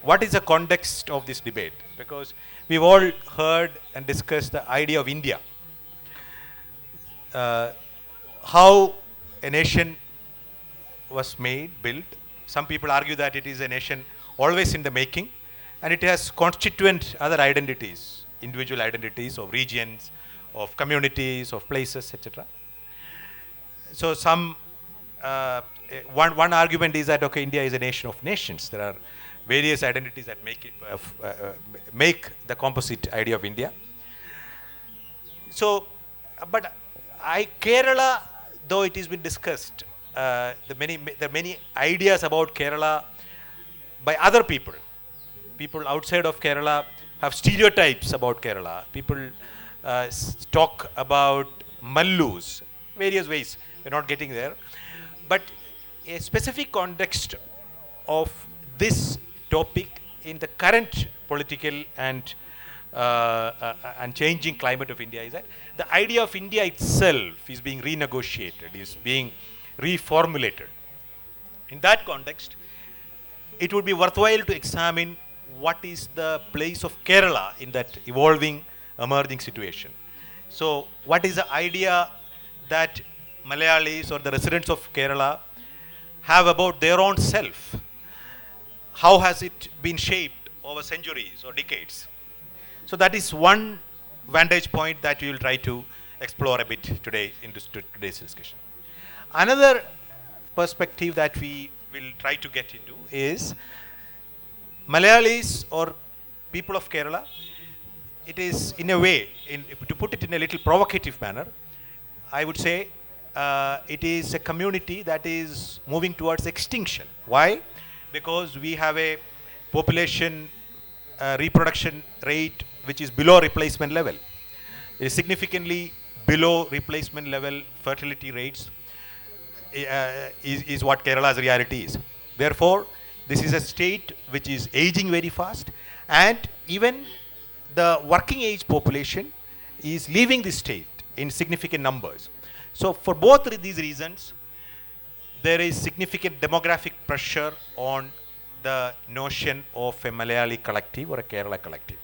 what is the context of this debate? Because we've all heard and discussed the idea of India. How a nation was made, built. Some people argue that it is a nation always in the making, and it has constituent other identities, individual identities of regions, of communities, of places, etc. So one argument is that, okay, India is a nation of nations. There are various identities that make the composite idea of India. So, but Kerala, though it has been discussed, the many ideas about Kerala by other people. People outside of Kerala have stereotypes about Kerala. People talk about Mallus, various ways. We're not getting there. But a specific context of this topic in the current political and changing climate of India is that the idea of India itself is being renegotiated, is being reformulated. In that context, it would be worthwhile to examine what is the place of Kerala in that evolving, emerging situation. So, what is the idea that Malayalis or the residents of Kerala have about their own self? How has it been shaped over centuries or decades? So that is one vantage point that we will try to explore a bit today in today's discussion. Another perspective that we will try to get into is Malayalis or people of Kerala. It is in a way, to put it in a little provocative manner, I would say it is a community that is moving towards extinction. Why? Because we have a population reproduction rate which is below replacement level. It is significantly below replacement level fertility rates is what Kerala's reality is. Therefore, this is a state which is aging very fast, and even the working age population is leaving the state in significant numbers. So for both these reasons, there is significant demographic pressure on the notion of a Malayali collective or a Kerala collective.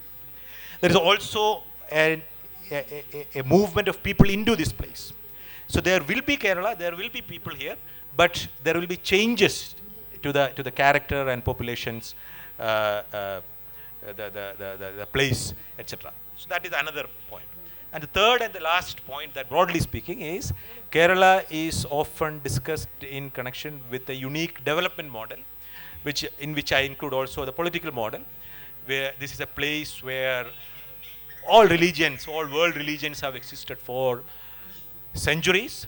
There is also a movement of people into this place. So there will be Kerala, there will be people here, but there will be changes to the character and populations, the place, etc. So that is another point. And the third and the last point, that broadly speaking, is Kerala is often discussed in connection with a unique development model, in which I include also the political model, where this is a place where all religions, all world religions have existed for centuries.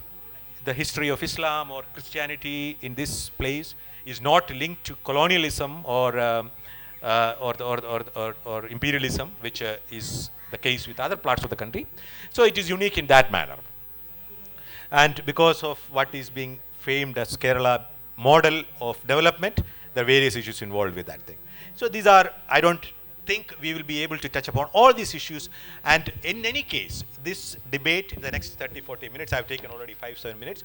The history of Islam or Christianity in this place is not linked to colonialism or imperialism, which is the case with other parts of the country. So it is unique in that manner. And because of what is being famed as Kerala model of development, there are various issues involved with that thing. So these are, I don't think we will be able to touch upon all these issues. And in any case, this debate, the next 30-40 minutes, I've taken already 5-7 minutes,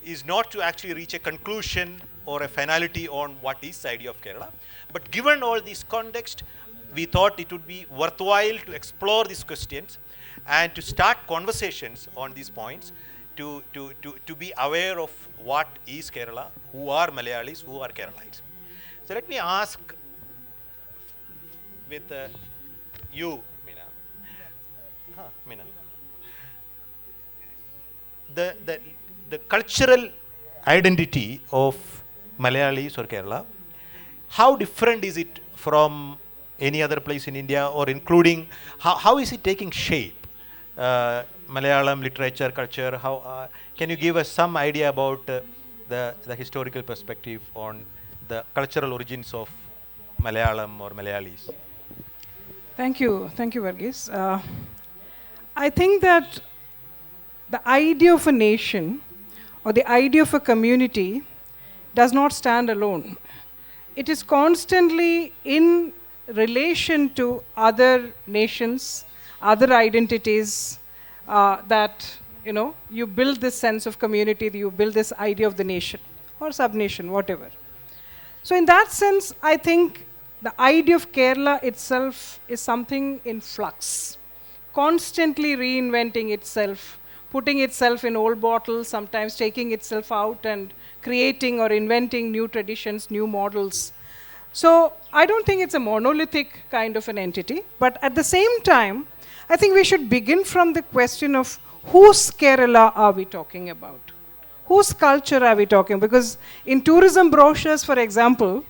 is not to actually reach a conclusion or a finality on what is the idea of Kerala. But given all this context, we thought it would be worthwhile to explore these questions and to start conversations on these points, to be aware of what is Kerala, who are Malayalis, who are Keralites. So let me ask with you, Meena. Meena. The cultural identity of Malayalis or Kerala, how different is it from any other place in India, or including, how is it taking shape? Malayalam literature, culture, how, can you give us some idea about the historical perspective on the cultural origins of Malayalam or Malayalis? Thank you, Varghese. I think that the idea of a nation or the idea of a community does not stand alone. It is constantly in relation to other nations, other identities, that you build this sense of community, you build this idea of the nation or sub-nation, whatever. So in that sense, I think the idea of Kerala itself is something in flux, constantly reinventing itself, putting itself in old bottles, sometimes taking itself out and creating or inventing new traditions, new models. So I don't think it's a monolithic kind of an entity, but at the same time, I think we should begin from the question of whose Kerala are we talking about? Whose culture are we talking? Because in tourism brochures, for example,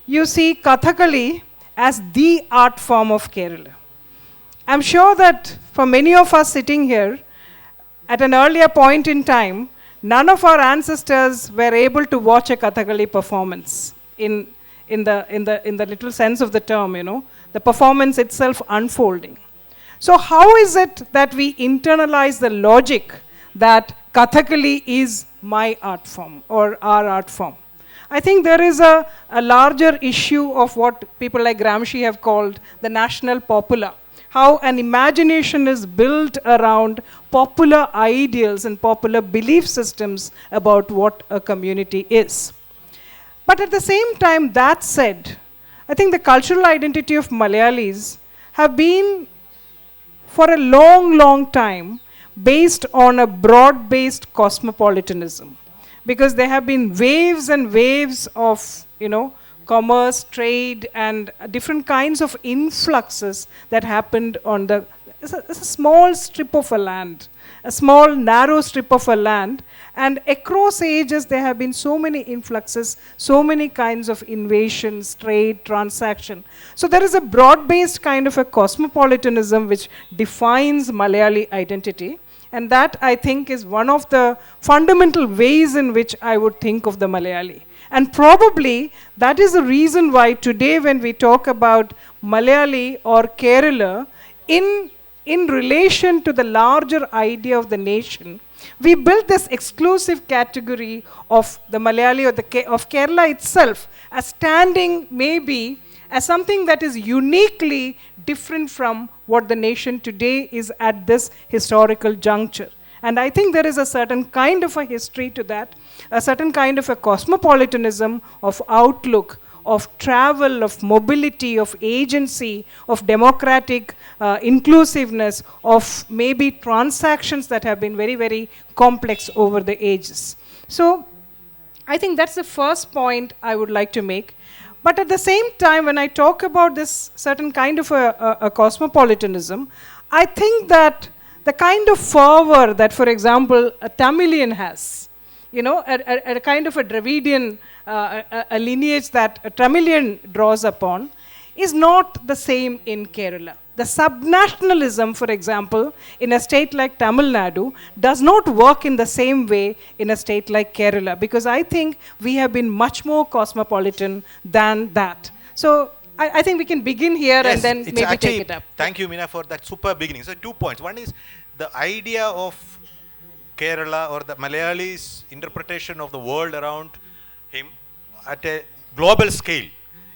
you see Kathakali as the art form of Kerala. I'm sure that for many of us sitting here, at an earlier point in time, none of our ancestors were able to watch a Kathakali performance in the literal sense of the term, you know, the performance itself unfolding. So how is it that we internalize the logic that Kathakali is my art form or our art form? I think there is a larger issue of what people like Gramsci have called the national popular. How an imagination is built around popular ideals and popular belief systems about what a community is. But at the same time, that said, I think the cultural identity of Malayalis have been for a long, long time based on a broad-based cosmopolitanism. Because there have been waves and waves of, you know, commerce, trade, and different kinds of influxes that happened on the, it's a small strip of a land, a small narrow strip of a land, and across ages there have been so many influxes, so many kinds of invasions, trade, transaction. So there is a broad-based kind of a cosmopolitanism which defines Malayali identity. And that, I think, is one of the fundamental ways in which I would think of the Malayali. And probably that is the reason why today when we talk about Malayali or Kerala, in relation to the larger idea of the nation, we built this exclusive category of the Malayali or of Kerala itself as standing maybe as something that is uniquely different from what the nation today is at this historical juncture. And I think there is a certain kind of a history to that, a certain kind of a cosmopolitanism of outlook, of travel, of mobility, of agency, of democratic inclusiveness, of maybe transactions that have been very, very complex over the ages. So I think that's the first point I would like to make. But at the same time, when I talk about this certain kind of a cosmopolitanism, I think that the kind of fervor that, for example, a Tamilian has, you know, a kind of a Dravidian, a lineage that a Tamilian draws upon, is not the same in Kerala. The subnationalism, for example, in a state like Tamil Nadu, does not work in the same way in a state like Kerala, because I think we have been much more cosmopolitan than that. So I think we can begin here and then maybe take it up. Thank you, Meena, for that super beginning. So 2 points. One is the idea of Kerala or the Malayalis' interpretation of the world around him at a global scale.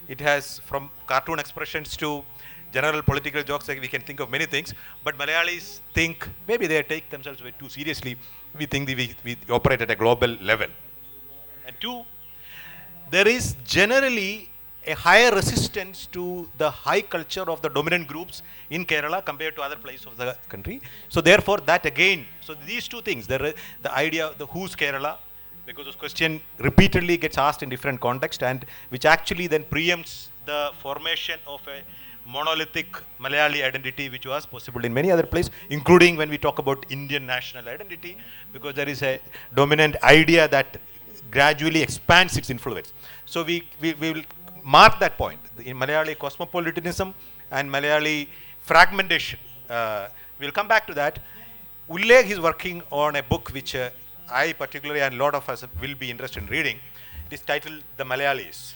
It has from cartoon expressions to general political jokes, like we can think of many things, but Malayalis think, maybe they take themselves way too seriously. We think we operate at a global level. And two, there is generally a higher resistance to the high culture of the dominant groups in Kerala compared to other places of the country. So therefore that again, so these two things, the idea of the who's Kerala, because this question repeatedly gets asked in different contexts and which actually then preempts the formation of a monolithic Malayali identity which was possible in many other places, including when we talk about Indian national identity, because there is a dominant idea that gradually expands its influence. So we will mark that point in Malayali cosmopolitanism and Malayali fragmentation. We'll come back to that. Ullekh is working on a book which I particularly and a lot of us will be interested in reading. It is titled The Malayalis.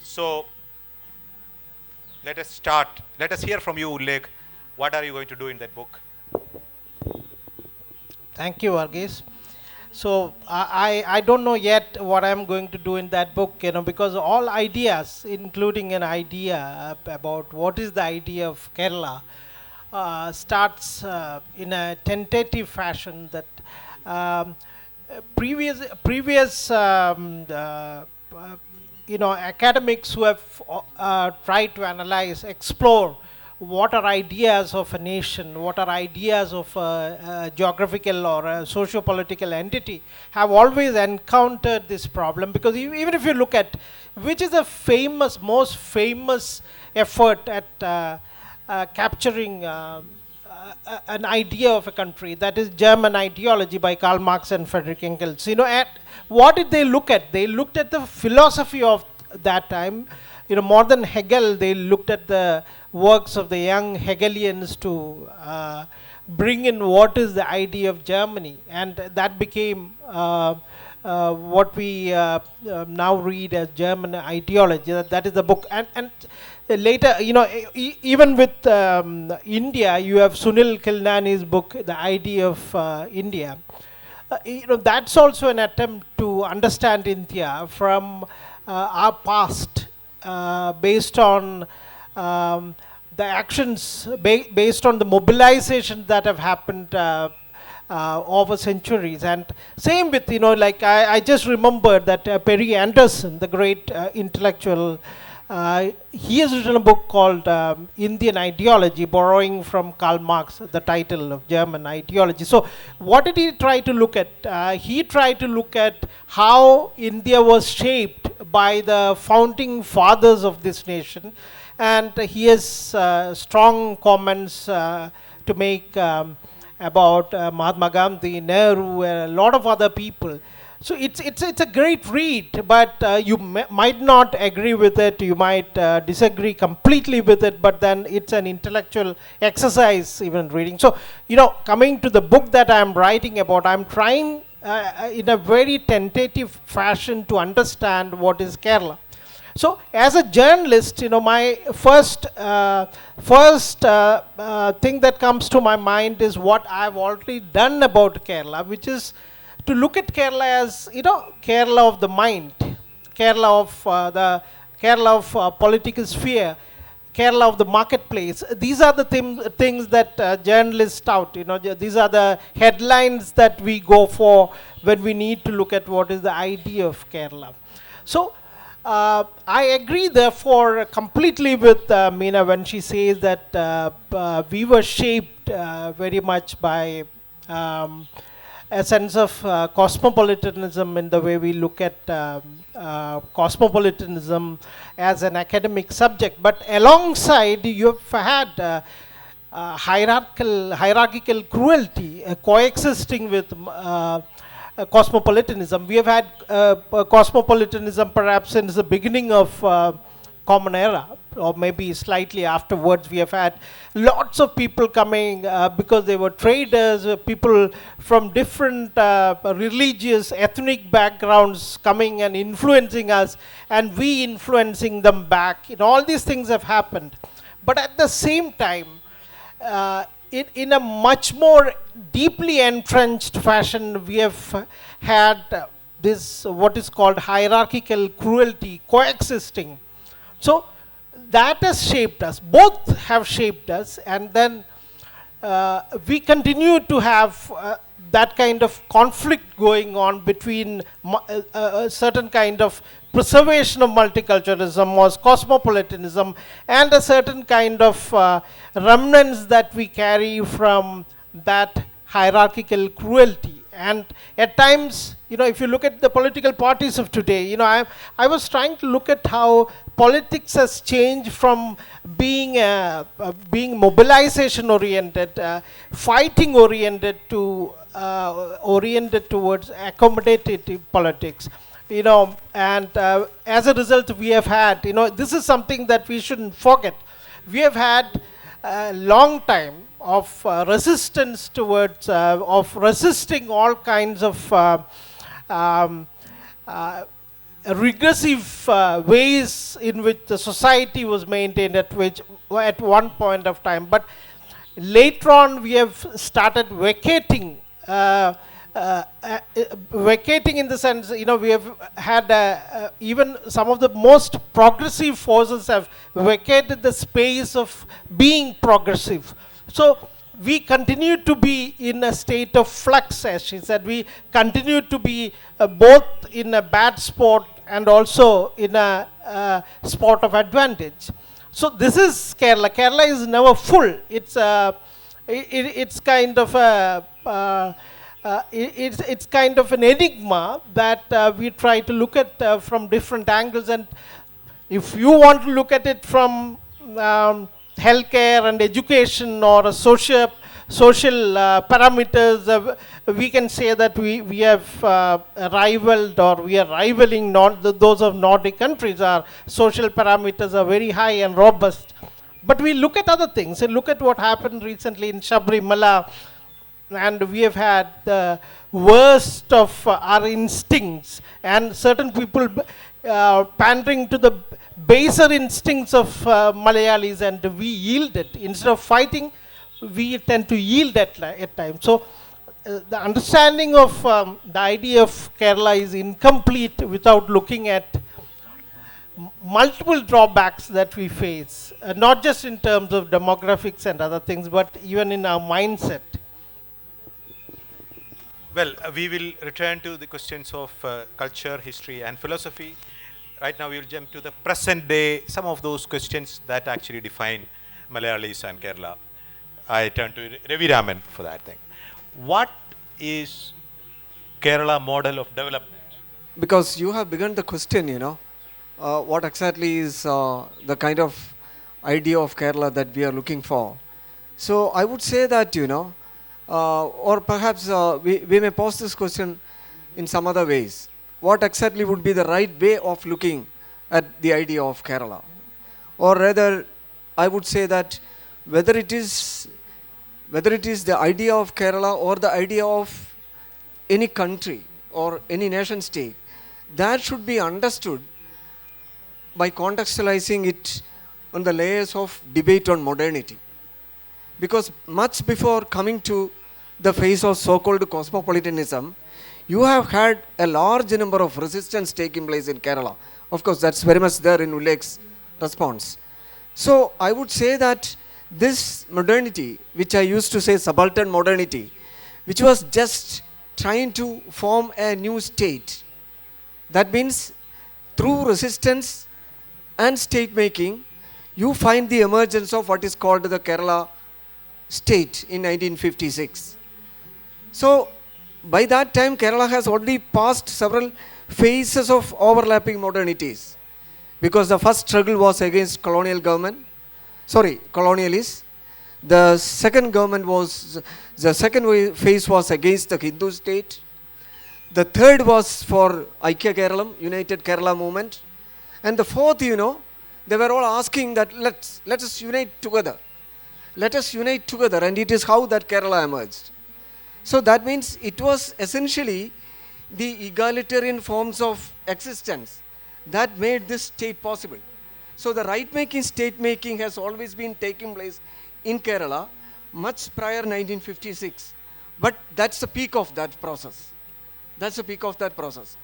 So let us start. Let us hear from you, Ullekh. What are you going to do in that book? Thank you, Varghese. So I don't know yet what I'm going to do in that book, you know, because all ideas, including an idea about what is the idea of Kerala, starts in a tentative fashion that previous academics who have tried to analyze, explore what are ideas of a nation, what are ideas of a geographical or a socio-political entity, have always encountered this problem. Because even if you look at which is the most famous effort at capturing an idea of a country, that is German ideology by Karl Marx and Friedrich Engels. What did they look at? They looked at the philosophy of that time. More than Hegel, they looked at the works of the young Hegelians to bring in what is the idea of Germany, and that became what we now read as German ideology. That is the book. And later, even with India, you have Sunil Khilnani's book, The Idea of India. That's also an attempt to understand India from our past, based on the actions, based on the mobilizations that have happened over centuries. And same with, I just remembered that Perry Anderson, the great intellectual, he has written a book called Indian Ideology, borrowing from Karl Marx, the title of German ideology. So what did he try to look at? He tried to look at how India was shaped by the founding fathers of this nation. And he has strong comments to make about Mahatma Gandhi, Nehru, a lot of other people. So it's a great read, but you might not agree with it, you might disagree completely with it, but then it's an intellectual exercise even reading. So, coming to the book that I'm writing about, I'm trying in a very tentative fashion to understand what is Kerala. So, as a journalist, my first thing that comes to my mind is what I've already done about Kerala, which is to look at Kerala as, Kerala of the mind, Kerala of political sphere, Kerala of the marketplace. These are the things that journalists tout. These are the headlines that we go for when we need to look at what is the idea of Kerala. So, I agree, therefore, completely with Meena when she says that we were shaped very much by a sense of cosmopolitanism in the way we look at cosmopolitanism as an academic subject. But alongside, you've had hierarchical cruelty coexisting with cosmopolitanism. We have had cosmopolitanism perhaps since the beginning of Common Era, or maybe slightly afterwards. We have had lots of people coming because they were traders, people from different religious, ethnic backgrounds coming and influencing us, and we influencing them back. All these things have happened. But at the same time, in a much more deeply entrenched fashion, we have had this, what is called hierarchical cruelty coexisting. So that has shaped us, both have shaped us, and then we continue to have that kind of conflict going on between a certain kind of preservation of multiculturalism or cosmopolitanism and a certain kind of remnants that we carry from that hierarchical cruelty. And at times, if you look at the political parties of today, I was trying to look at how politics has changed from being mobilization oriented, fighting oriented, to oriented towards accommodative politics. And as a result, we have had, this is something that we shouldn't forget. We have had a long time of resistance towards, of resisting all kinds of regressive ways in which the society was maintained at one point of time. But later on, we have started vacating. Vacating in the sense, we have had even some of the most progressive forces have vacated the space of being progressive. So we continue to be in a state of flux, as she said. We continue to be both in a bad spot and also in a spot of advantage. So this is Kerala. Kerala is never full. It's kind of a it's kind of an enigma that we try to look at from different angles. And if you want to look at it from healthcare and education or social parameters, we can say that we have rivaled, or we are rivaling those of Nordic countries. Our social parameters are very high and robust. But we look at other things, and look at what happened recently in Sabrimala, and we have had the worst of our instincts, and certain people pandering to the baser instincts of Malayalis, and we yielded. Instead of fighting, we tend to yield at times. So the understanding of the idea of Kerala is incomplete without looking at multiple drawbacks that we face, not just in terms of demographics and other things, but even in our mindset. Well, we will return to the questions of culture, history, and philosophy. Right now, we will jump to the present day, some of those questions that actually define Malayalis and Kerala. I turn to Ravi Raman for that thing. What is Kerala model of development? Because you have begun the question, what exactly is the kind of idea of Kerala that we are looking for. So I would say that, or perhaps we may pose this question in some other ways. What exactly would be the right way of looking at the idea of Kerala? Or rather, I would say that whether it is the idea of Kerala or the idea of any country or any nation state, that should be understood by contextualizing it on the layers of debate on modernity. Because much before coming to the phase of so-called cosmopolitanism, you have had a large number of resistance taking place in Kerala. Of course, that's very much there in Ullekh's response. So I would say that this modernity, which I used to say subaltern modernity, which was just trying to form a new state, that means through resistance and state making, you find the emergence of what is called the Kerala state in 1956. So by that time, Kerala has already passed several phases of overlapping modernities, because the first struggle was against colonialists. The second phase was against the Hindu state. The third was for Aikya Keralam, United Kerala movement. And the fourth, they were all asking that let us unite together. Let us unite together, and it is how that Kerala emerged. So that means it was essentially the egalitarian forms of existence that made this state possible. So the right-making, state-making has always been taking place in Kerala much prior 1956. But that's the peak of that process. That's the peak of that process.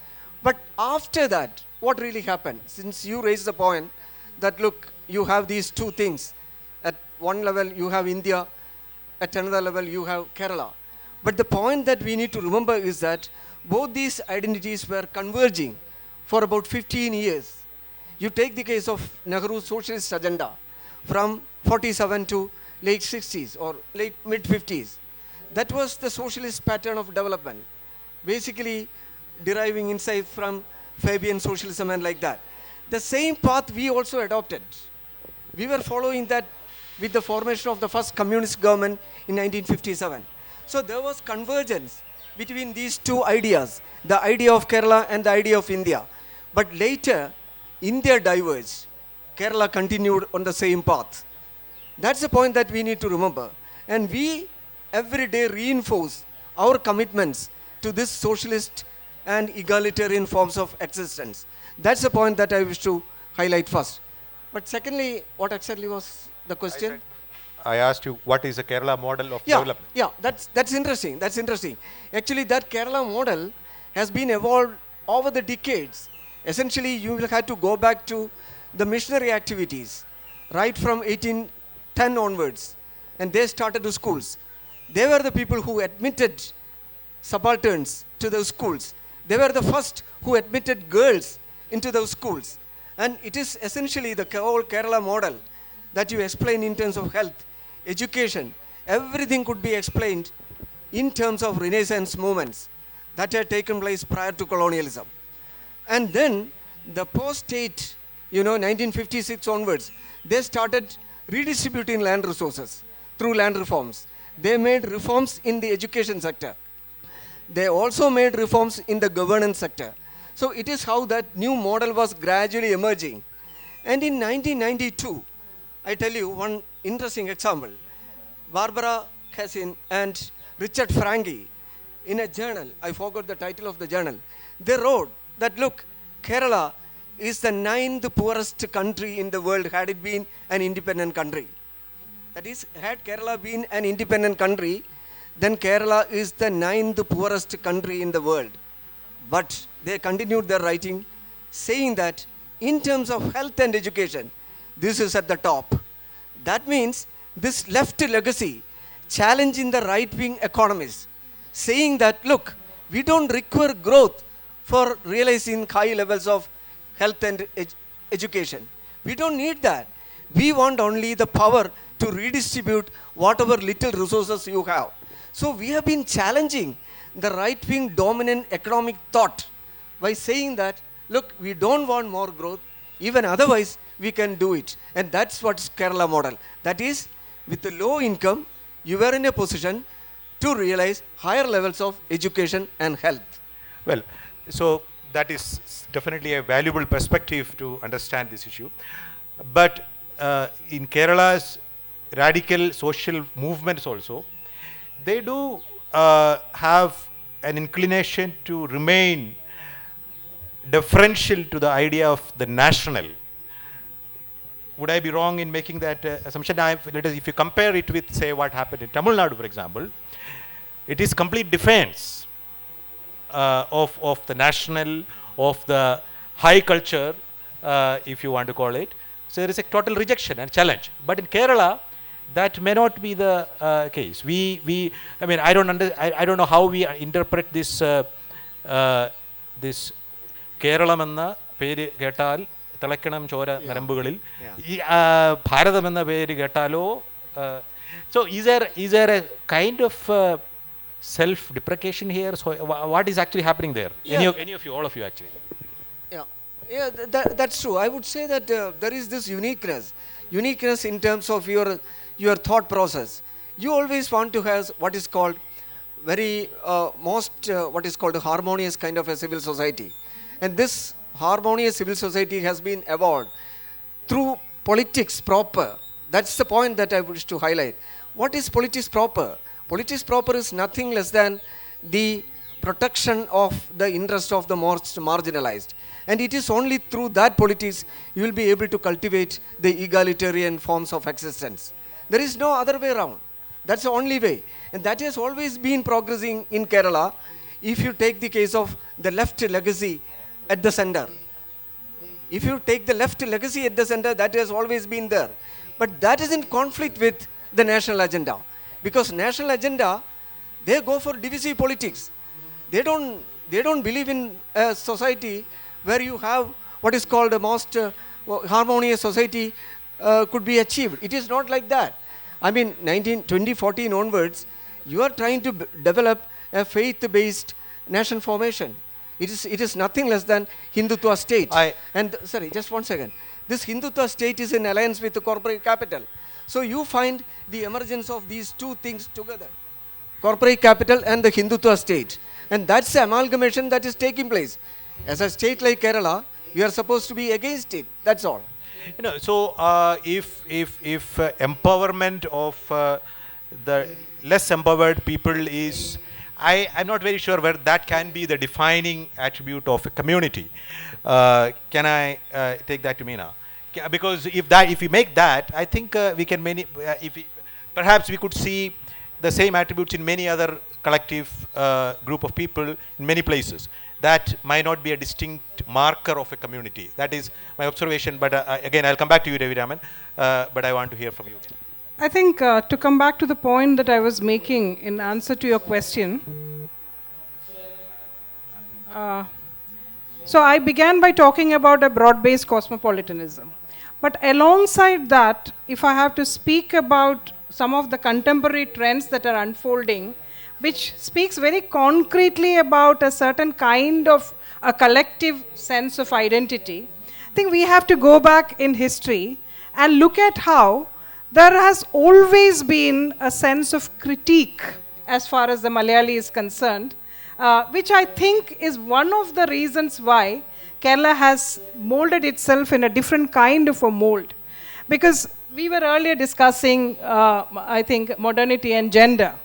But after that, what really happened? Since you raised the point that, look, you have these two things. At one level, you have India. At another level, you have Kerala. But the point that we need to remember is that both these identities were converging for about 15 years. You take the case of Nehru's socialist agenda from 47 to late 60s or late mid 50s. That was the socialist pattern of development, basically deriving insight from Fabian socialism and like that. The same path we also adopted. We were following that with the formation of the first communist government in 1957. So there was convergence between these two ideas, the idea of Kerala and the idea of India. But later, India diverged. Kerala continued on the same path. That's the point that we need to remember. And we every day reinforce our commitments to this socialist and egalitarian forms of existence. That's the point that I wish to highlight first. But secondly, what exactly was the question? I asked you, what is the Kerala model of development? Yeah, that's interesting. That's interesting. Actually, that Kerala model has been evolved over the decades. Essentially, you will have to go back to the missionary activities, right from 1810 onwards, and they started the schools. They were the people who admitted subalterns to those schools. They were the first who admitted girls into those schools. And it is essentially the whole Kerala model that you explain in terms of health, education, everything could be explained in terms of Renaissance movements that had taken place prior to colonialism. And then the post-state, 1956 onwards, they started redistributing land resources through land reforms. They made reforms in the education sector. They also made reforms in the governance sector. So it is how that new model was gradually emerging. And in 1992, I tell you one interesting example. Barbara Cassin and Richard Franke, in a journal, I forgot the title of the journal, they wrote that, look, Kerala is the 9th poorest country in the world had it been an independent country. That is, had Kerala been an independent country, then Kerala is the 9th poorest country in the world. But they continued their writing, saying that in terms of health and education, this is at the top. That means this left legacy challenging the right-wing economists, saying that, look, we don't require growth for realizing high levels of health and education. We don't need that. We want only the power to redistribute whatever little resources you have. So we have been challenging the right-wing dominant economic thought by saying that, look, we don't want more growth, even otherwise we can do it. And that's what's Kerala model. That is, with the low income, you were in a position to realize higher levels of education and health. Well, so that is definitely a valuable perspective to understand this issue. But in Kerala's radical social movements also, they do have an inclination to remain deferential to the idea of the national. Would I be wrong in making that assumption? If you compare it with, say, what happened in Tamil Nadu, for example, it is complete defense of the national, of the high culture, if you want to call it. So there is a total rejection and challenge. But in Kerala, that may not be the case. I don't know how we interpret this this Keralam enna peri kettal തിളക്കണം ചോര നരമ്പുകളിൽ ഈ ഭാരതം എന്ന പേര് കേട്ടാലോ so is there a kind of self-deprecation here? So what is actually happening there? Any of you, all of you actually? That's true. I would say that there is this uniqueness in terms of your thought process. You always want to have what is called what is called a harmonious kind of a civil society. And this harmonious civil society has been evolved through politics proper. That's the point that I wish to highlight. What is politics proper? Politics proper is nothing less than the protection of the interest of the most marginalized. And it is only through that politics you will be able to cultivate the egalitarian forms of existence. There is no other way around. That's the only way. And that has always been progressing in Kerala. If you take the case of the left legacy at the center. If you take the left legacy at the center, that has always been there. But that is in conflict with the national agenda. Because national agenda, they go for divisive politics. They don't believe in a society where you have what is called the most harmonious society could be achieved. It is not like that. 2014 onwards, you are trying to develop a faith-based nation formation. It is nothing less than Hindutva state. Sorry, just one second. This Hindutva state is in alliance with the corporate capital. So you find the emergence of these two things together. Corporate capital and the Hindutva state. And that's the amalgamation that is taking place. As a state like Kerala, we are supposed to be against it. That's all. So if empowerment of the less empowered people is, I'm not very sure where that can be the defining attribute of a community. Can I take that to Meena? Because if we make that, I think we can perhaps we could see the same attributes in many other collective group of people in many places. That might not be a distinct marker of a community. That is my observation. But again, I'll come back to you, Ravi Raman. But I want to hear from you again. I think to come back to the point that I was making in answer to your question, So I began by talking about a broad-based cosmopolitanism. But alongside that, if I have to speak about some of the contemporary trends that are unfolding, which speaks very concretely about a certain kind of a collective sense of identity, I think we have to go back in history and look at how there has always been a sense of critique as far as the Malayali is concerned, which I think is one of the reasons why Kerala has molded itself in a different kind of a mold. Because we were earlier discussing, I think, modernity and gender.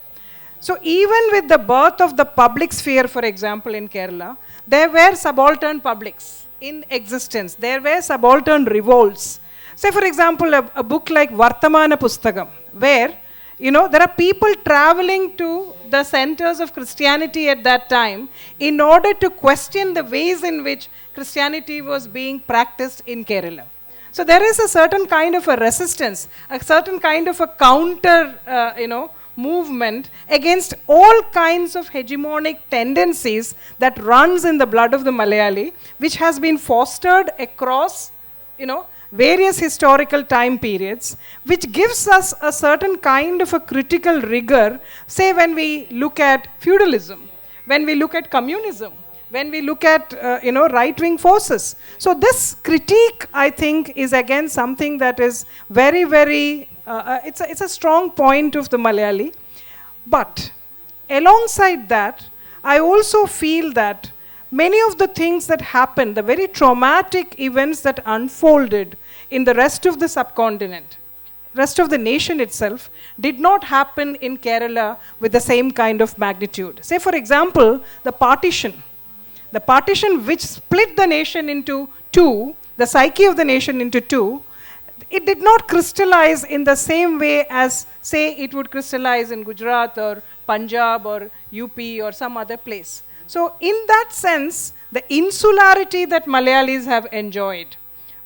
So even with the birth of the public sphere, for example, in Kerala, there were subaltern publics in existence. There were subaltern revolts. Say, for example, a book like Vartamana Pustakam, where there are people traveling to the centers of Christianity at that time in order to question the ways in which Christianity was being practiced in Kerala. So there is a certain kind of a resistance, a certain kind of a counter, movement against all kinds of hegemonic tendencies that runs in the blood of the Malayali, which has been fostered across, various historical time periods, which gives us a certain kind of a critical rigor, say when we look at feudalism, when we look at communism, when we look at right-wing forces. So this critique, I think, is again something that is very, very, it's a strong point of the Malayali. But alongside that, I also feel that many of the things that happened, the very traumatic events that unfolded in the rest of the subcontinent, rest of the nation itself, did not happen in Kerala with the same kind of magnitude. Say, for example, the partition which split the nation into two, the psyche of the nation into two, it did not crystallize in the same way as, say, it would crystallize in Gujarat or Punjab or UP or some other place. So in that sense, the insularity that Malayalis have enjoyed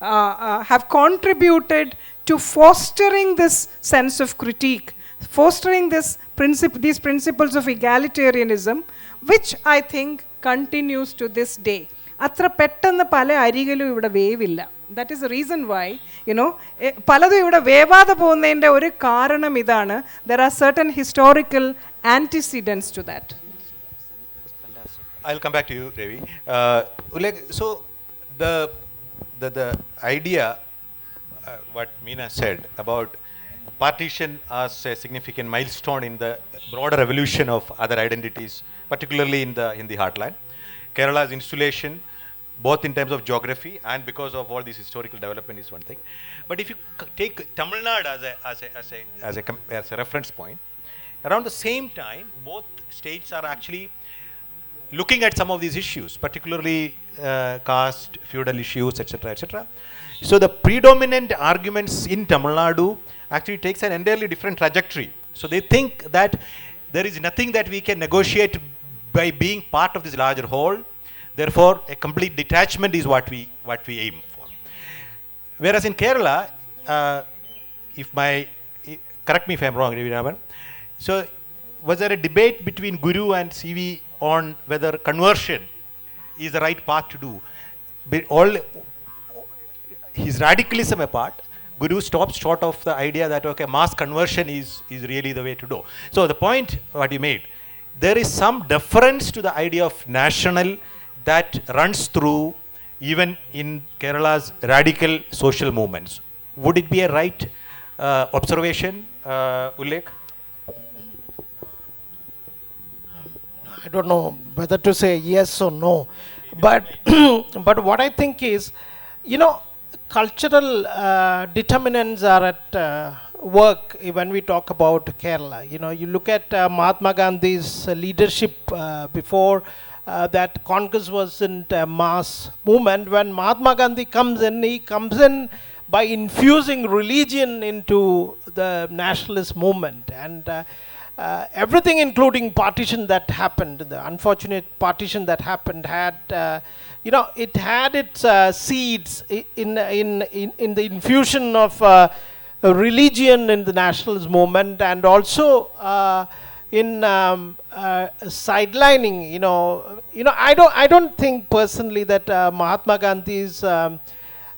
have contributed to fostering this sense of critique, fostering these principles of egalitarianism, which I think continues to this day. Atra pettanna pala arigalu ivada vevilla. That is the reason why, paladhu ivada vevada povunnainte oru karanam idana. There are certain historical antecedents to that. I'll come back to you, Ravi. Ullekh, so the idea, what Meena said about partition as a significant milestone in the broader evolution of other identities, particularly in the heartland. Kerala's insulation, both in terms of geography and because of all this historical development, is one thing. But if you take Tamil Nadu as a reference point, around the same time, both states are actually looking at some of these issues, particularly caste, feudal issues, etc., etc. So the predominant arguments in Tamil Nadu actually takes an entirely different trajectory. So they think that there is nothing that we can negotiate by being part of this larger whole. Therefore, a complete detachment is what we aim for. Whereas in Kerala, correct me if I'm wrong, Ravi Raman. So was there a debate between Guru and CV on whether conversion is the right path to do? All his radicalism apart, Guru stops short of the idea that mass conversion is really the way to do. So the point what you made, there is some deference to the idea of national that runs through even in Kerala's radical social movements. Would it be a right observation, Ullekh? I don't know whether to say yes or no, but but what I think is, cultural determinants are at work when we talk about Kerala. You look at Mahatma Gandhi's leadership before that Congress wasn't a mass movement. When Mahatma Gandhi comes in, he comes in by infusing religion into the nationalist movement, and everything, including partition that happened, the unfortunate partition that happened, had it had its seeds in the infusion of religion in the nationalist movement, and also in sidelining, I don't think personally that Mahatma Gandhi's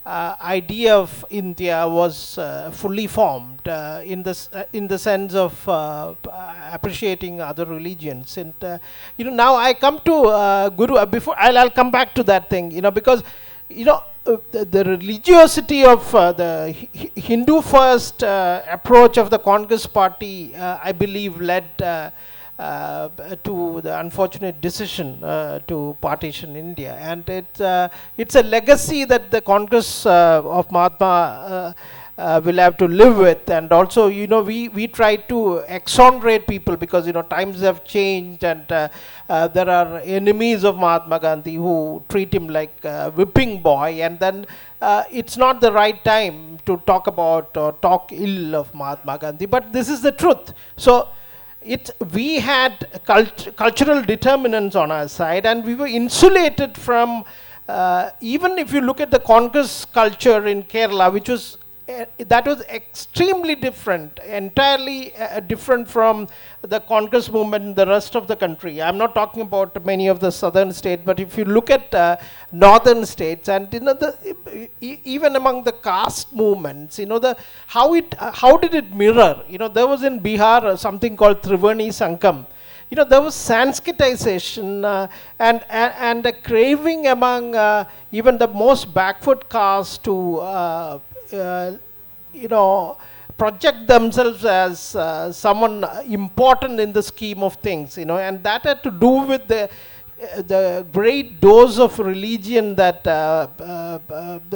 idea of India was fully formed in the sense of appreciating other religions. And now I come to Guru. Before I'll come back to that thing. Because the religiosity of the Hindu first approach of the Congress party, I believe, led to the unfortunate decision to partition India. And it's a legacy that the Congress of Mahatma will have to live with. And also, we try to exonerate people because, times have changed, and there are enemies of Mahatma Gandhi who treat him like a whipping boy, and then it's not the right time to talk about or talk ill of Mahatma Gandhi. But this is the truth. So we had cultural determinants on our side, and we were insulated from, even if you look at the Congress culture in Kerala, which was that was extremely different, entirely different from the Congress movement in the rest of the country. I'm not talking about many of the southern states, but if you look at northern states, and even among the caste movements, how did it mirror? There was in Bihar something called Trivarni Sankam. There was Sanskritization and a craving among even the most backward caste to project themselves as someone important in the scheme of things, and that had to do with the great dose of religion that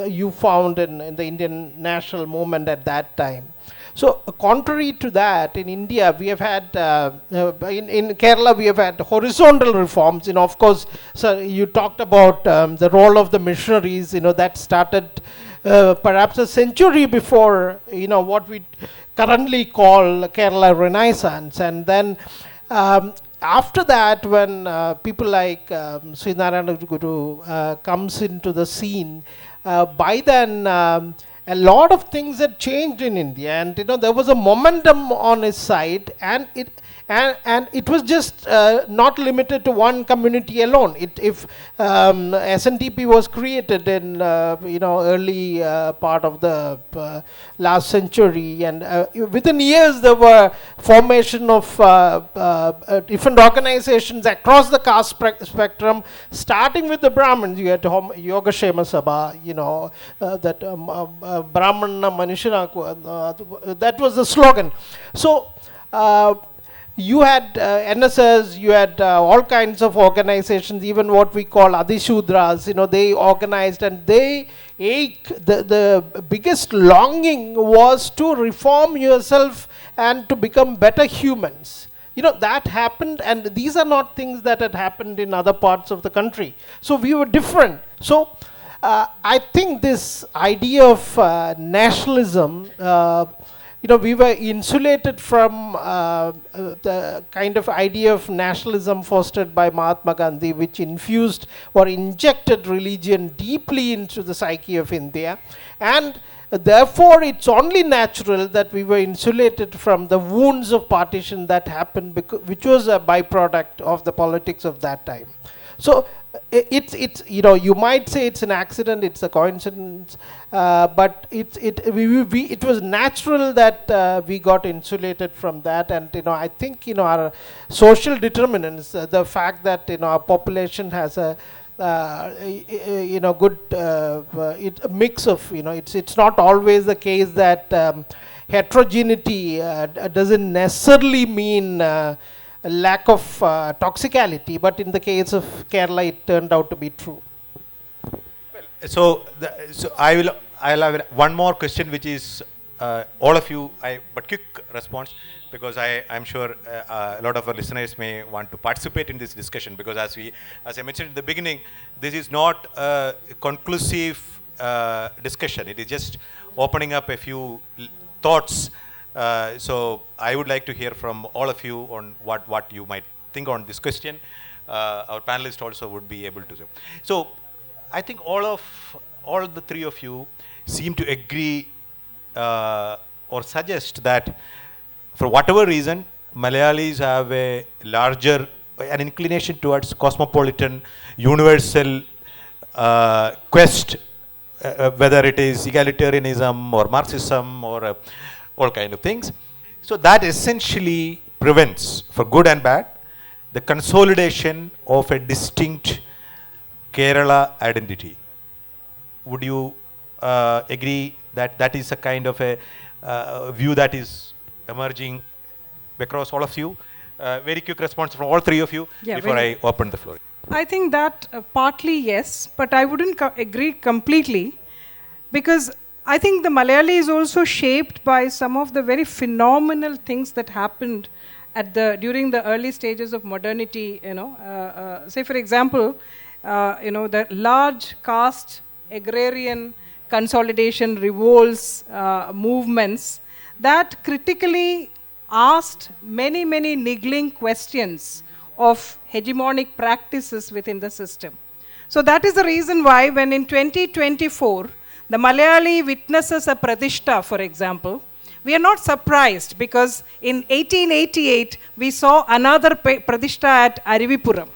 you found in the Indian national movement at that time. So contrary to that, in India, we have had, in Kerala, we have had horizontal reforms. Of course, so you talked about the role of the missionaries, that started perhaps a century before, what we currently call Kerala Renaissance. And then after that, when people like Sri Narayana Guru comes into the scene, by then a lot of things had changed in India, and there was a momentum on his side, and it was just not limited to one community alone. If SNDP was created in early part of the last century, and within years there were formation of different organizations across the caste spectrum, starting with the Brahmins. You had Yoga Shema Sabha, that Brahmana Manishana, that was the slogan. So you had NSS, you had all kinds of organizations, even what we call Adishudras, they organized, and the biggest longing was to reform yourself and to become better humans. That happened, and these are not things that had happened in other parts of the country. So we were different. So I think this idea of nationalism, we were insulated from the kind of idea of nationalism fostered by Mahatma Gandhi, which infused or injected religion deeply into the psyche of India. And therefore, it's only natural that we were insulated from the wounds of partition that happened, which was a byproduct of the politics of that time. So it's you might say it's an accident, it's a coincidence, but it was natural that we got insulated from that. And I think our social determinants, the fact that our population has a good mix of, it's not always the case that heterogeneity doesn't necessarily mean a lack of toxicality, but in the case of Kerala, it turned out to be true. So I'll have one more question, which is all of you, but quick response, because I'm sure a lot of our listeners may want to participate in this discussion, because as I mentioned in the beginning, this is not a conclusive discussion. It is just opening up a few thoughts. So I would like to hear from all of you on what you might think on this question. Our panelists also would be able to say. So I think all the three of you seem to agree or suggest that for whatever reason, Malayalis have a larger, an inclination towards cosmopolitan, universal quest, whether it is egalitarianism or Marxism or all kind of things. So that essentially prevents, for good and bad, the consolidation of a distinct Kerala identity. Would you agree that that is a kind of a view that is emerging across all of you? Very quick response from all three of you before I open the floor. I think that partly yes, but I wouldn't agree completely, because I think the Malayali is also shaped by some of the very phenomenal things that happened at during the early stages of modernity. Say for example, the large caste agrarian consolidation revolts, movements that critically asked many niggling questions of hegemonic practices within the system. So that is the reason why when in 2024, the Malayali witnesses a Pradishta, for example, we are not surprised, because in 1888, we saw another Pradishta at Arivipuram.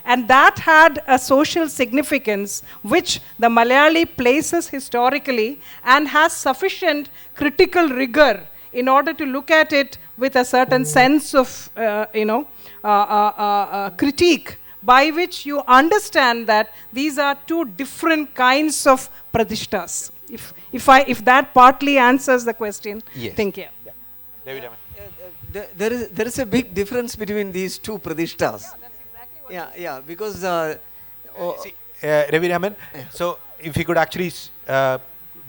And that had a social significance which the Malayali places historically and has sufficient critical rigor in order to look at it with a certain sense of, critique, by which you understand that these are two different kinds of pradishtas. If that partly answers the question, yes. Think yeah. David Raman. There is a big difference between these two pradishtas. Yeah, because Ravi Raman, so if you could actually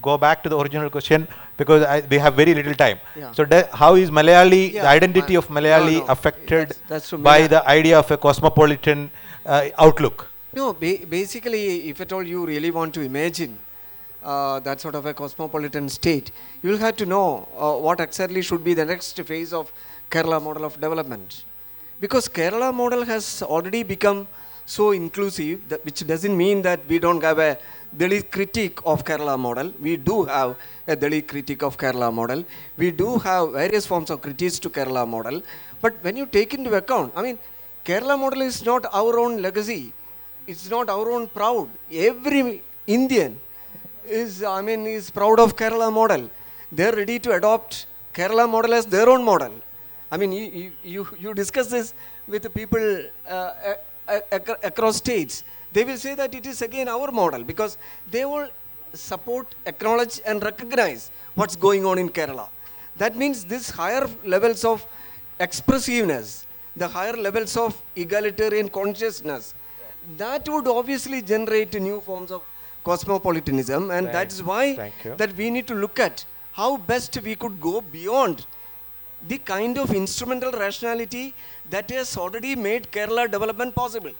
go back to the original question, because we have very little time. Yeah. So how is Malayali, the identity of Malayali affected that's by the idea of a cosmopolitan outlook? No, basically, if at all you really want to imagine that sort of a cosmopolitan state, you will have to know what exactly should be the next phase of Kerala model of development. Because Kerala model has already become so inclusive, which doesn't mean that we don't have a Dalit critique of Kerala model. We do have a Dalit critique of Kerala model. We do have various forms of critiques to Kerala model. But when you take into account, I mean, Kerala model is not our own legacy. It's not our own proud. Every Indian is proud of Kerala model. They're ready to adopt Kerala model as their own model. I mean, you discuss this with the people across states. They will say that it is again our model, because they will support, acknowledge and recognize what's going on in Kerala. That means this higher levels of expressiveness, the higher levels of egalitarian consciousness, that would obviously generate new forms of cosmopolitanism, and that is why that we need to look at how best we could go beyond the kind of instrumental rationality that has already made Kerala development possible.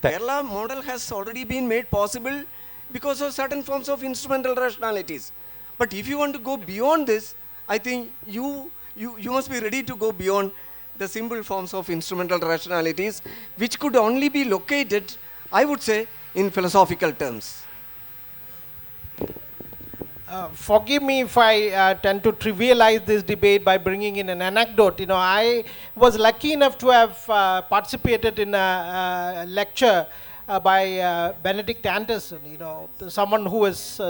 Kerala model has already been made possible because of certain forms of instrumental rationalities. But if you want to go beyond this, I think you must be ready to go beyond the simple forms of instrumental rationalities, which could only be located, I would say, in philosophical terms. Forgive me if I tend to trivialize this debate by bringing in an anecdote. I was lucky enough to have participated in a lecture by Benedict Anderson, someone who has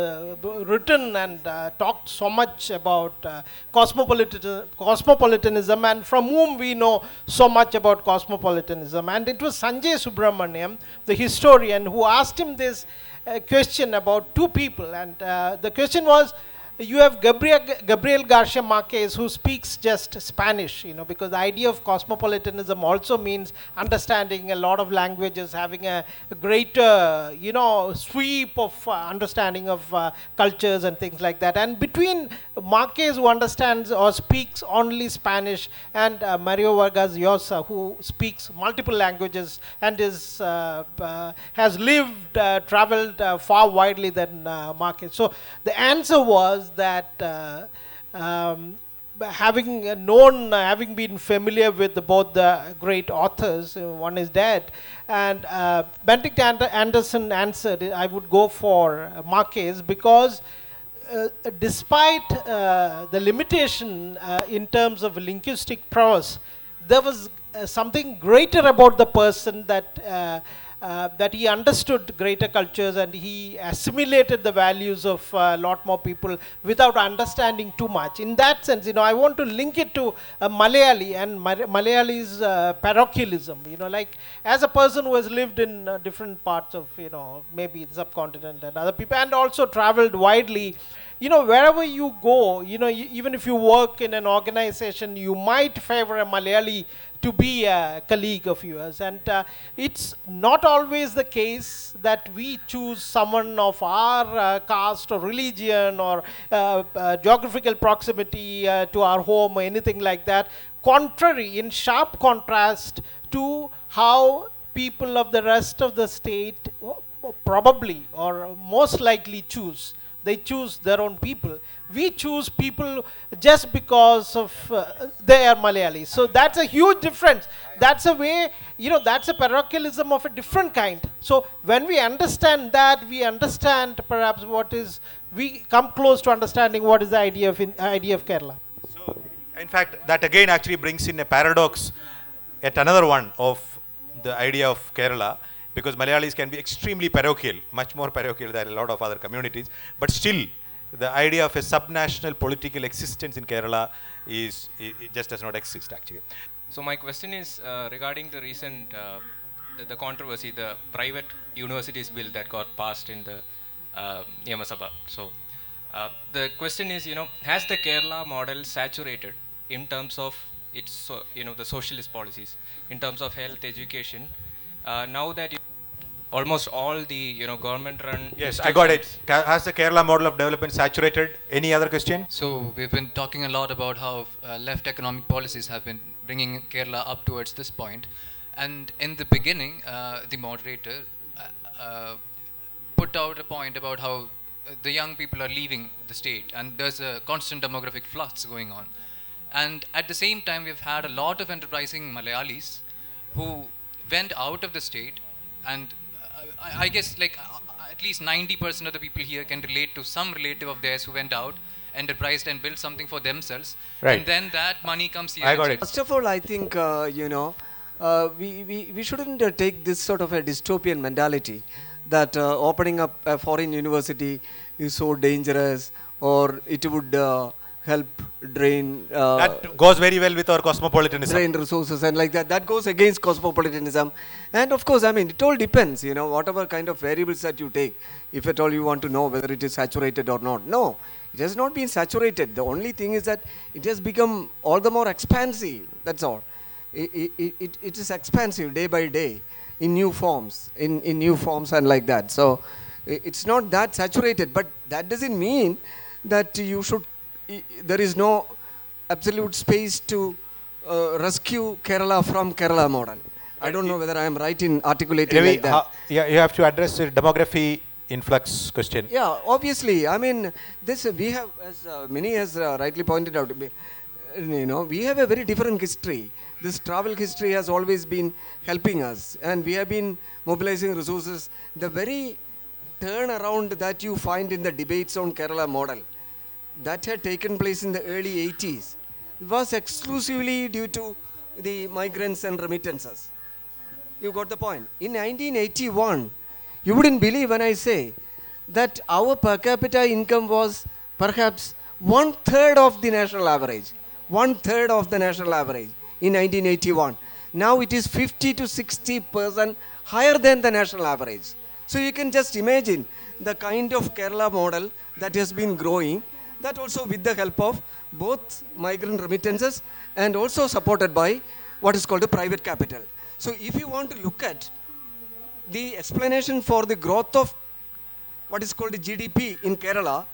written and talked so much about cosmopolitanism, and from whom we know so much about cosmopolitanism. And it was Sanjay Subramaniam, the historian, who asked him this question about two people, and the question was, you have Gabriel Garcia Marquez, who speaks just Spanish, because the idea of cosmopolitanism also means understanding a lot of languages, having a greater, sweep of understanding of cultures and things like that. And between Marquez, who understands or speaks only Spanish, and Mario Vargas Llosa, who speaks multiple languages and is has lived, traveled far widely than Marquez. So the answer was that having been familiar with both the great authors, one is dead, and Benedict Anderson answered, I would go for Marquez, because despite the limitation in terms of linguistic prowess, there was something greater about the person that he understood greater cultures and he assimilated the values of a lot more people without understanding too much. In that sense, I want to link it to Malayali and Malayali's parochialism. Like as a person who has lived in different parts of, maybe the subcontinent and other people, and also traveled widely, wherever you go, even if you work in an organization, you might favor a Malayali to be a colleague of yours. And it's not always the case that we choose someone of our caste or religion or geographical proximity to our home or anything like that. Contrary, in sharp contrast to how people of the rest of the state probably or most likely choose. They choose their own people. We choose people just because of they are Malayali. So that's a huge difference. That's a way, that's a parochialism of a different kind. So when we understand that, we understand perhaps we come close to understanding what is the idea of Kerala. So, in fact, that again actually brings in a paradox, yet another one of the idea of Kerala, because Malayalis can be extremely parochial, much more parochial than a lot of other communities, but still the idea of a subnational political existence in Kerala it just does not exist actually. So my question is regarding the recent the controversy, the private universities bill that got passed in the Niyamasabha. So the question is, has the Kerala model saturated in terms of its, the socialist policies, in terms of health, education, now that almost all the government-run. Yes, I got it. Has the Kerala model of development saturated? Any other question? So we've been talking a lot about how left economic policies have been bringing Kerala up towards this point, and in the beginning, the moderator put out a point about how the young people are leaving the state, and there's a constant demographic flux going on. And at the same time, we've had a lot of enterprising Malayalis who went out of the state, and I guess like at least 90% of the people here can relate to some relative of theirs who went out, enterprised and built something for themselves. Right. And then that money comes here. I got it. First of all, I think, we shouldn't take this sort of a dystopian mentality that opening up a foreign university is so dangerous, or it would help drain that goes very well with our cosmopolitanism. Drain resources and like that. That goes against cosmopolitanism. And of course, I mean, it all depends, whatever kind of variables that you take, if at all you want to know whether it is saturated or not. No, it has not been saturated. The only thing is that it has become all the more expansive. That's all. It is expansive day by day in new forms, in new forms and like that. So it's not that saturated, but that doesn't mean that there is no absolute space to rescue Kerala from Kerala model. I don't know whether I am right in articulating like that. You have to address the demography influx question. Yeah, obviously. I mean, we have, as Mini has rightly pointed out, we have a very different history. This travel history has always been helping us, and we have been mobilizing resources. The very turnaround that you find in the debates on Kerala model, that had taken place in the early 80s, was exclusively due to the migrants and remittances. You got the point. In 1981, you wouldn't believe when I say that our per capita income was perhaps 1/3 of the national average. 1/3 of the national average in 1981. Now it is 50 to 60% higher than the national average. So you can just imagine the kind of Kerala model that has been growing, that also with the help of both migrant remittances and also supported by what is called a private capital. So if you want to look at the explanation for the growth of what is called GDP in Kerala,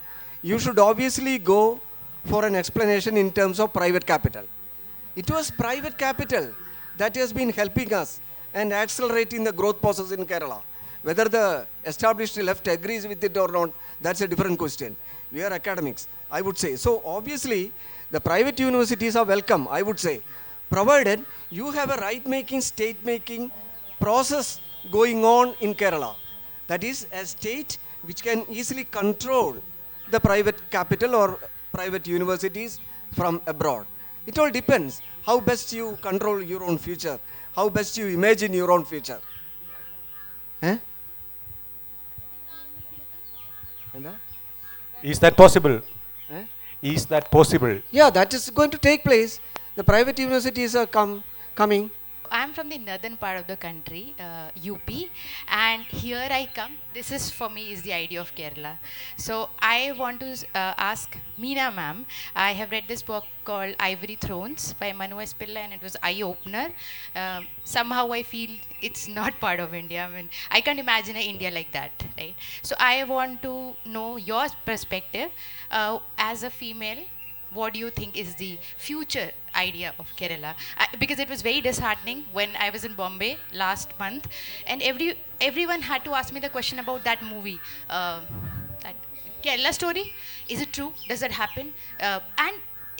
you should obviously go for an explanation in terms of private capital. It was private capital that has been helping us and accelerating the growth process in Kerala. Whether the established left agrees with it or not, that's a different question. We are academics, I would say. So obviously, the private universities are welcome, I would say, provided you have a right-making, state-making process going on in Kerala. That is, a state which can easily control the private capital or private universities from abroad. It all depends how best you control your own future, how best you imagine your own future. Eh? Is that possible? Eh? Is that possible? Yeah, that is going to take place. The private universities are coming. I'm from the northern part of the country, UP, and here I come. This is for me is the idea of Kerala. So I want to ask Meena ma'am. I have read this book called Ivory Thrones by Manu S. Pillai, and it was eye-opener. Somehow I feel it's not part of India. I mean, I can't imagine an India like that, right? So I want to know your perspective as a female. What do you think is the future idea of Kerala? Because it was very disheartening when I was in Bombay last month, and everyone had to ask me the question about that movie, that Kerala story. Is it true? Does that happen? And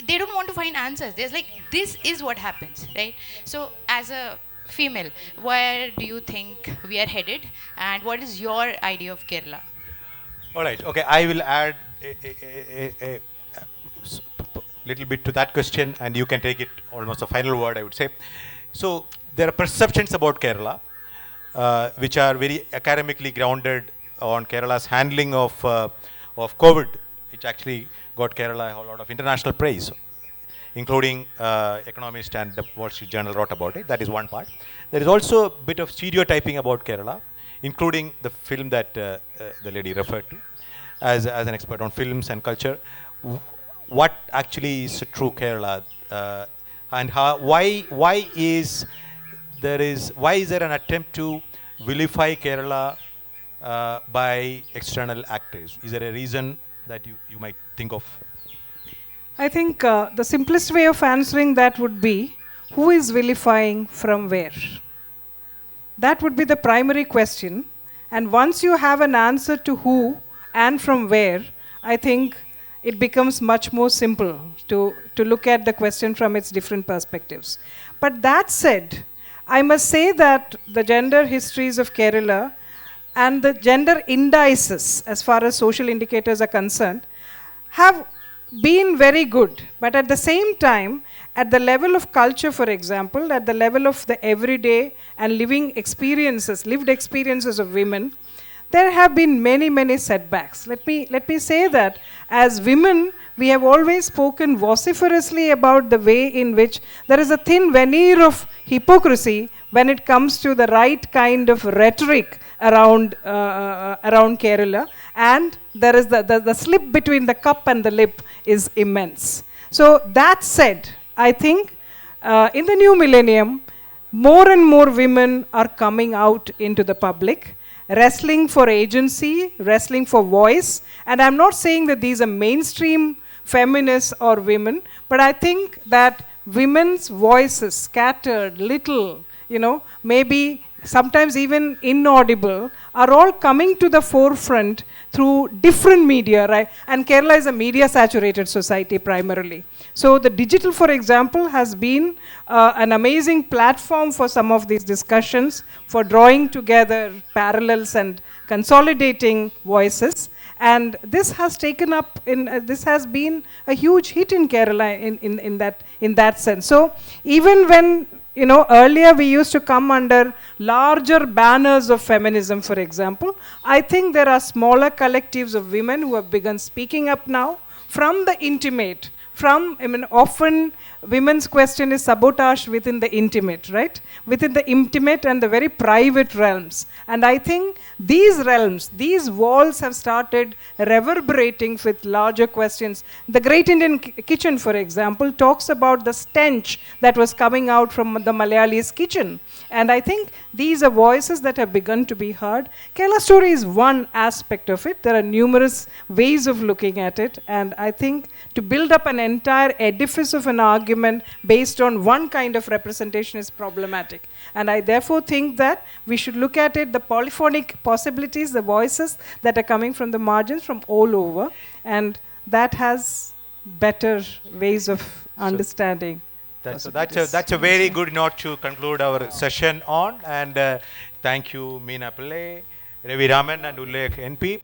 they don't want to find answers. There's like, this is what happens, right? So as a female, where do you think we are headed, and what is your idea of Kerala? All right. Okay. I will add a little bit to that question, and you can take it almost a final word, I would say. So there are perceptions about Kerala, which are very academically grounded on Kerala's handling of COVID, which actually got Kerala a lot of international praise, including Economist and the Wall Street Journal wrote about it. That is one part. There is also a bit of stereotyping about Kerala, including the film that the lady referred to as an expert on films and culture. What actually is a true Kerala, and why is there an attempt to vilify Kerala by external actors? Is there a reason that you might think of? I think the simplest way of answering that would be, who is vilifying from where? That would be the primary question. And once you have an answer to who and from where, I think it becomes much more simple to look at the question from its different perspectives. But that said, I must say that the gender histories of Kerala and the gender indices, as far as social indicators are concerned, have been very good. But at the same time, at the level of culture, for example, at the level of the everyday and lived experiences of women, there have been many, many setbacks. Let me say that as women, we have always spoken vociferously about the way in which there is a thin veneer of hypocrisy when it comes to the right kind of rhetoric around Kerala, and there is the slip between the cup and the lip is immense. So that said, I think in the new millennium, more and more women are coming out into the public, wrestling for agency, wrestling for voice. And I'm not saying that these are mainstream feminists or women, but I think that women's voices, scattered, little, maybe sometimes even inaudible, are all coming to the forefront through different media, right? And Kerala is a media-saturated society primarily. So the digital, for example, has been an amazing platform for some of these discussions, for drawing together parallels and consolidating voices. And this has taken up, this has been a huge hit in Kerala in that sense. So even when earlier we used to come under larger banners of feminism, for example, I think there are smaller collectives of women who have begun speaking up now from the intimate, often women's question is sabotaged within the intimate, right? Within the intimate and the very private realms. And I think these realms, these walls have started reverberating with larger questions. The Great Indian Kitchen, for example, talks about the stench that was coming out from the Malayalis' kitchen. And I think these are voices that have begun to be heard. Kerala story is one aspect of it. There are numerous ways of looking at it. And I think to build up an entire edifice of an argument based on one kind of representation is problematic. And I therefore think that we should look at it, the polyphonic possibilities, the voices that are coming from the margins from all over. And that has better ways of understanding. That's a very good note to conclude our session on. And thank you, Meena Pillai, Ravi Raman, and Ullekh NP.